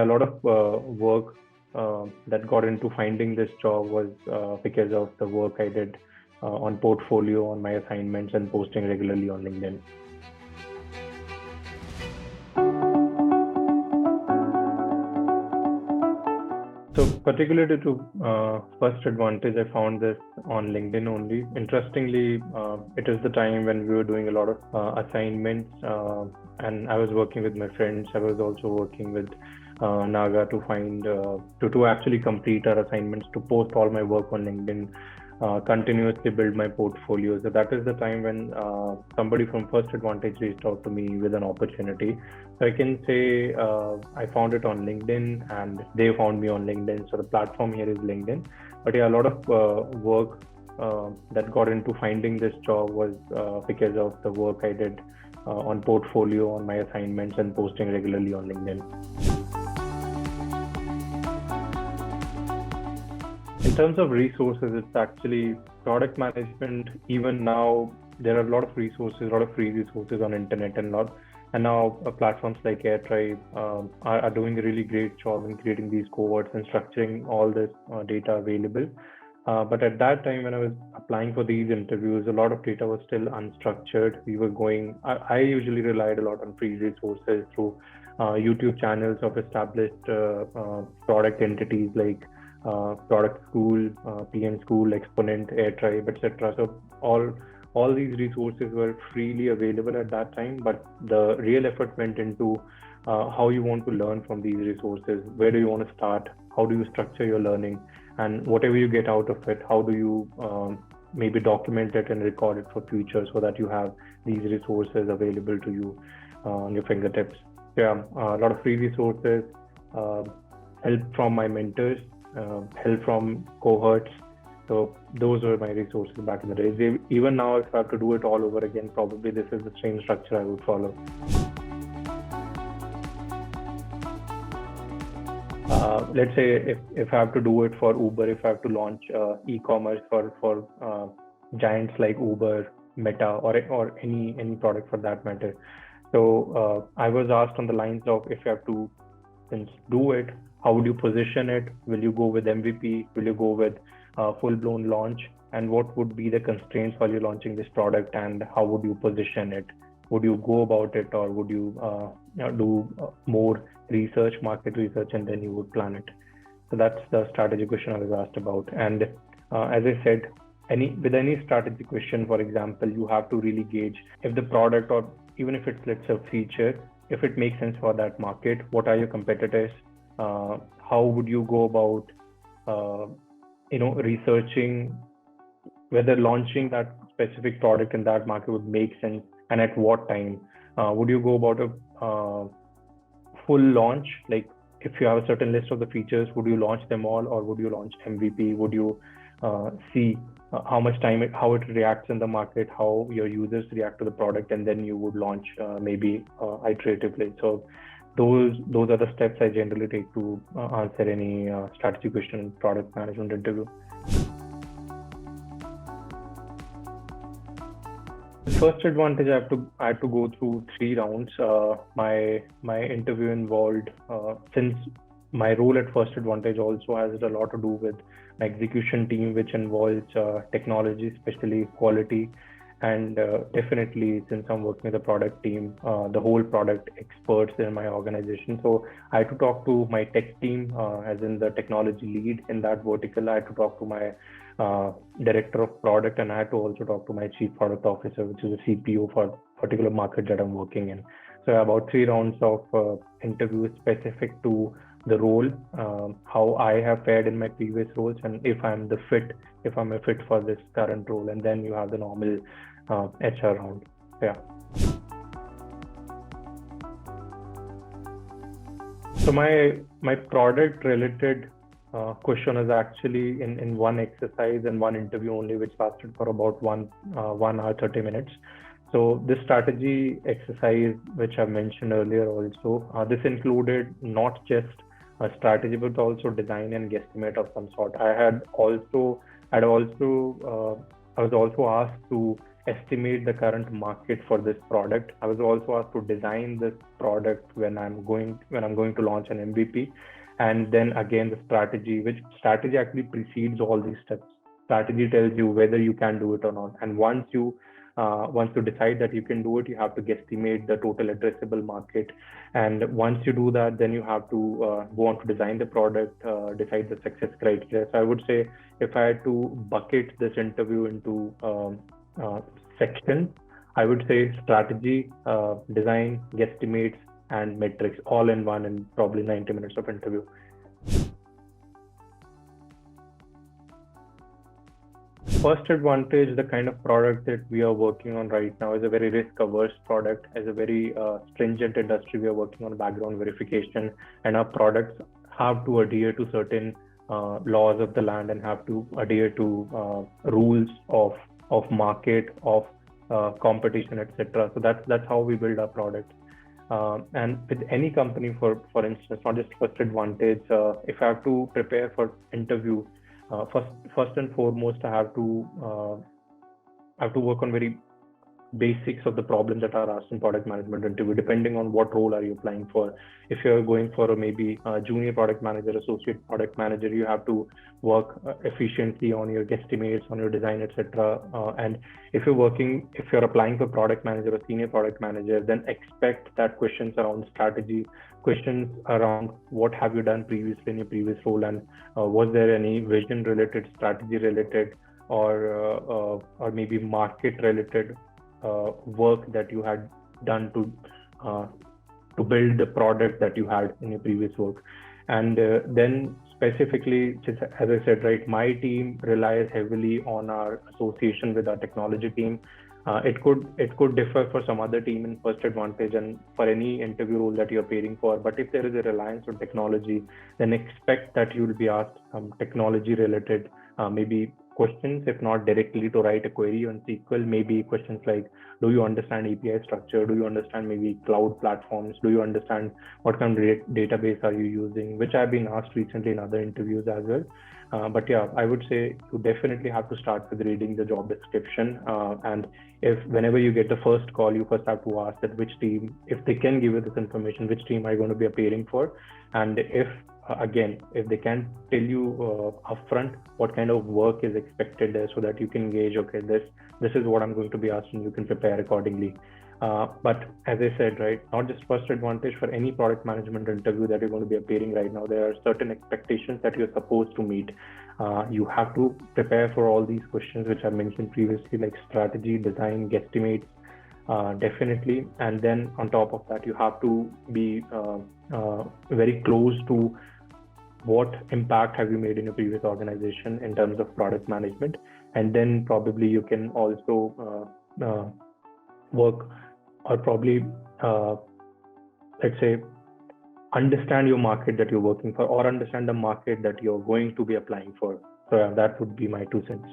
yeah, a lot of work that got into finding this job was because of the work I did on portfolio, on my assignments, and posting regularly on LinkedIn. So particularly to First Advantage, I found this on LinkedIn only. Interestingly, it is the time when we were doing a lot of assignments, and I was working with my friends. I was also working with Naga to find to actually complete our assignments, to post all my work on LinkedIn, continuously build my portfolio. So that is the time when somebody from First Advantage reached out to me with an opportunity. So I can say I found it on LinkedIn and they found me on LinkedIn. So the platform here is LinkedIn. But yeah, a lot of work that got into finding this job was because of the work I did on portfolio, on my assignments, and posting regularly on LinkedIn. In terms of resources, it's actually product management. Even now, there are a lot of resources, a lot of free resources on internet, and now platforms like AirTribe are doing a really great job in creating these cohorts and structuring all this data available. But at that time, when I was applying for these interviews, a lot of data was still unstructured. I usually relied a lot on free resources through YouTube channels of established product entities like Product School, PM School, Exponent, AirTribe, etc. So all these resources were freely available at that time, but the real effort went into how you want to learn from these resources. Where do you want to start? How do you structure your learning? And whatever you get out of it, how do you maybe document it and record it for future so that you have these resources available to you on your fingertips. Yeah, a lot of free resources, help from my mentors, help from cohorts. So those were my resources back in the days. Even now, if I have to do it all over again, probably this is the same structure I would follow. Let's say if I have to do it for Uber, if I have to launch e-commerce for giants like Uber, Meta, or any product for that matter. So I was asked on the lines of, if you have to do it, how would you position it? Will you go with MVP? Will you go with full-blown launch? And what would be the constraints while you're launching this product? And how would you position it? Would you go about it, or would you do more research, market research, and then you would plan it? So that's the strategy question I was asked about. And as I said, with any strategy question, for example, you have to really gauge if the product, or even if it's, let's say, a feature, if it makes sense for that market. What are your competitors? How would you go about researching whether launching that specific product in that market would make sense, and at what time? Would you go about a full launch? Like, if you have a certain list of the features, would you launch them all, or would you launch MVP? Would you see how much time how it reacts in the market, how your users react to the product, and then you would launch maybe iteratively. So those are the steps I generally take to answer any strategy question in product management interview. First Advantage, I had to go through 3 rounds. My interview involved, since my role at First Advantage also has a lot to do with my execution team, which involves technology, especially quality, and definitely, since I'm working with a product team, the whole product experts in my organization. So I had to talk to my tech team, as in the technology lead in that vertical. I had to talk to my director of product, and I had to also talk to my chief product officer, which is a CPO for particular market that I'm working in. So about 3 rounds of interviews specific to the role, how I have fared in my previous roles, and if I'm a fit for this current role. And then you have the normal HR round. Yeah. So my product related question is actually in one exercise and one interview only, which lasted for about 1 hour 30 minutes. So this strategy exercise, which I mentioned earlier also, this included not just a strategy, but also design and guesstimate of some sort. I was also asked to estimate the current market for this product. I was also asked to design this product when I'm going to launch an MVP. And then again, the strategy, which strategy actually precedes all these steps. Strategy tells you whether you can do it or not. And once you decide that you can do it, you have to guesstimate the total addressable market. And once you do that, then you have to go on to design the product, decide the success criteria. So I would say, if I had to bucket this interview into uh, sections, I would say strategy, design, guesstimates, and metrics all in one in probably 90 minutes of interview. First advantage, the kind of product that we are working on right now is a very risk averse product, as a very stringent industry. We are working on background verification, and our products have to adhere to certain laws of the land and have to adhere to rules of market, of competition, etc. So that's how we build our product. And with any company, for instance, not just first advantage, if I have to prepare for interview, first and foremost, I have to work on very basics of the problems that are asked in product management interview, depending on what role are you applying for. If you're going for a maybe a junior product manager, associate product manager, you have to work efficiently on your guesstimates, on your design, etc. And if you're applying for product manager or senior product manager, then expect that questions around strategy, questions around what have you done previously in your previous role, and was there any vision related, strategy related, or maybe market related work that you had done uh, to build the product that you had in your previous work. And then specifically, just as I said, right, my team relies heavily on our association with our technology team. It could differ for some other team in first advantage and for any interview role that you're appearing for. But if there is a reliance on technology, then expect that you will be asked some technology related maybe questions, if not directly to write a query on SQL, maybe questions like, do you understand API structure? Do you understand maybe cloud platforms? Do you understand what kind of database are you using? Which I've been asked recently in other interviews as well. But yeah, I would say you definitely have to start with reading the job description. And if whenever you get the first call, you first have to ask that which team, if they can give you this information, which team are you going to be appearing for? And if again, if they can tell you upfront what kind of work is expected there, so that you can gauge, okay, this is what I'm going to be asked, and you can prepare accordingly. But as I said, right, not just first advantage, for any product management interview that you're going to be appearing right now, there are certain expectations that you're supposed to meet. You have to prepare for all these questions which I mentioned previously, like strategy, design, guesstimates, definitely. And then on top of that, you have to be very close to what impact have you made in your previous organization in terms of product management. And then probably you can also work, or probably let's say understand your market that you're working for, or understand the market that you're going to be applying for. So yeah, that would be my 2 cents.